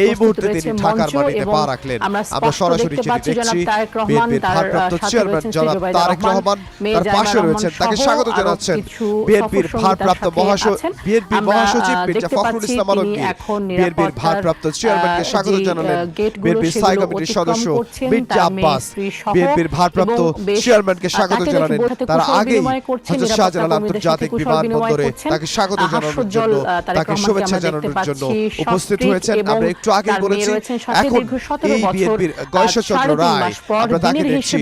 এই মুহূর্তে তিনি ঢাকার মাটিতে পা রাখলেন। আমরা সরাসরি চিঠি দেখছি বিএনপির ভারপ্রাপ্ত চেয়ারম্যান জনাব তারেক রহমান তার পাশে রয়েছেন, তাকে স্বাগত জানাচ্ছেন বিএনপির ভারপ্রাপ্ত মহাসচিব মির্জা ফখরুল ইসলাম আলমগীর। বিএনপির ভারপ্রাপ্ত চেয়ারম্যানকে স্বাগত জানালেন বিএনপির স্থায়ী কমিটির সদস্য মির্জা আব্বাস। বিএনপির ভারপ্রাপ্ত চেয়ারম্যানকে স্বাগত জানালেন তারা আগেই হযরত শাহজালাল আন্তর্জাতিক বিমানবন্দরে তাকে স্বাগত জানানোর জন্য, তাকে শুভেচ্ছা জানানোর জন্য উপস্থিত হয়েছেন। আমরা একটু আগে বলেছি এখন এই বিএনপির গয়েশ্বরচন্দ্র রায়, আমরা তাকে দেখছি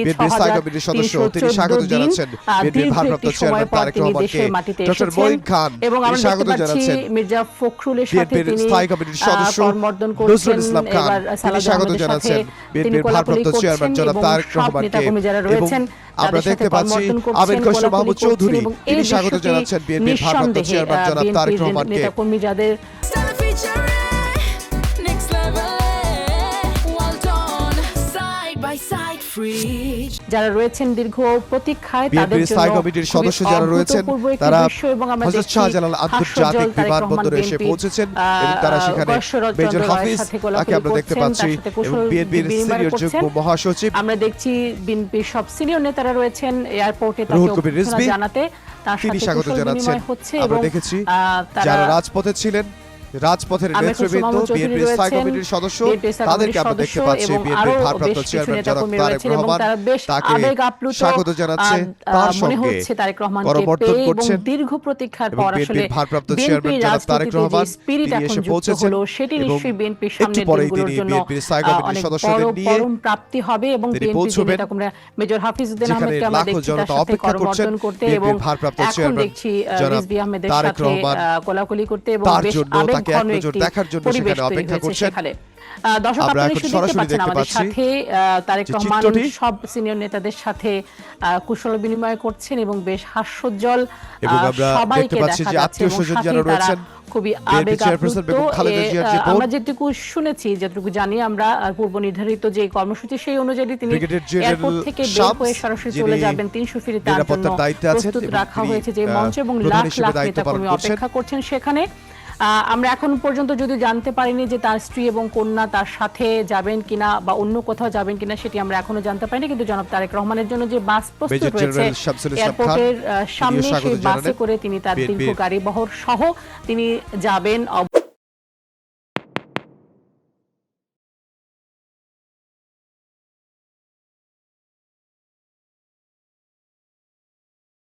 বিএনপির স্থায়ী কমিটির সদস্য, তিনি স্বাগত জানাচ্ছেন বিএনপির ভারপ্রাপ্ত চেয়ারম্যান তারেক রহমানকে। ডক্টর মঈন খান তিনি স্বাগত জানাচ্ছেন মির্জা ফখরুলের সাথে বিএনপির স্থায়ী কমিটির সদস্য নজরুল ইসলাম খান, তিনি স্বাগত জানাচ্ছেন বিএনপির ভারপ্রাপ্ত চেয়ারম্যান জনাব তারেক রহমানকে। এবং আমরা দেখতে পাচ্ছি আমির খসরু মাহমুদ চৌধুরী, তিনি স্বাগত জানাচ্ছেন বিএনপির ভারপ্রাপ্ত চেয়ারম্যান জনাব তারেক রহমানকে। যারা রয়েছেন দীর্ঘ প্রতীক্ষায়, তাদের জন্য স্থায়ী কমিটির সদস্য যারা রয়েছেন তারা হযরত শাহজালাল আন্তর্জাতিক বিমানবন্দরে এসে পৌঁছেছেন এবং তারা সেখানে মেজর হাফিজ তাকে আমরা দেখতে পাচ্ছি এবং বিএনপির সিনিয়র যুগ্ম মহাসচিব, আমরা দেখছি বিএনপির সব সিনিয়র নেতারা রয়েছেন এয়ারপোর্টে তাকে জানাতে, তার সাথে স্বাগত জানাচ্ছেন। আমরা দেখেছি যারা রাজপথে ছিলেন, রাজপথের নেতৃবৃন্দ, বিএনপির স্থায়ী কমিটির সদস্য, তাদেরকে আমরা দেখতে পাচ্ছি বিএনপির ভারপ্রাপ্ত চেয়ারম্যান জনাব তারেক রহমান তাকে স্বাগত জানাচ্ছে। তার সঙ্গে করমর্দন করছেন দীর্ঘ প্রতীক্ষার পর আসলে ভারপ্রাপ্ত চেয়ারম্যান জনাব তারেক রহমান তিনি এসে পৌঁছেছেন সেটি নিশ্চয়ই বিএনপির সামনের দিনগুলোর জন্য বিএনপির স্থায়ী কমিটির সদস্যদের নিয়ে পরম প্রাপ্তি হবে এবং বিএনপি যেটা আমরা মেজর হাফিজউদ্দিন আহমেদকে আমরা দেখছি তার সাথে করমর্দন করতে এবং ভারপ্রাপ্ত এখন চেয়ারম্যান দেখছি রিজভী আহমেদের সাথে কোলাকুলি করতে এবং বেশ তাকে এক নজর দেখার জন্য সেখানে অপেক্ষা করছেন। দর্শক আপনারা নিশ্চয়ই দেখতে পাচ্ছেন আমাদের সাথে তারেক রহমান সব সিনিয়র নেতাদের সাথে কুশল বিনিময় করছেন এবং বেশ হাস্যোজ্জ্বল সবাইকে দেখা যাচ্ছে এবং সাথে তারা খুবই আবেগাপ্লুত। আমরা যেটুকু শুনেছি, যেটুকু জানি আমরা পূর্ব নির্ধারিত যে কর্মসূচি সেই অনুযায়ী তিনি এয়ারপোর্ট থেকে বের হয়ে সরাসরি চলে যাবেন 300 ফিট, তার জন্য প্রস্তুত রাখা হয়েছে যে মঞ্চ এবং লাখ লাখ নেতাকর্মী অপেক্ষা করছেন সেখানে। আমরা এখন পর্যন্ত যদি জানতে পারিনি যে তার স্ত্রী এবং কন্যা তার সাথে যাবেন কিনা বা অন্য কোথাও যাবেন কিনা, সেটি আমরা এখনো জানতে পারিনি। কিন্তু জনাব তারেক রহমানের জন্য যে বাস প্রস্তুত রয়েছে এয়ারপোর্টের সামনে, সেই বাসে করে তিনি তার দীর্ঘ গাড়ি বহর সহ তিনি যাবেন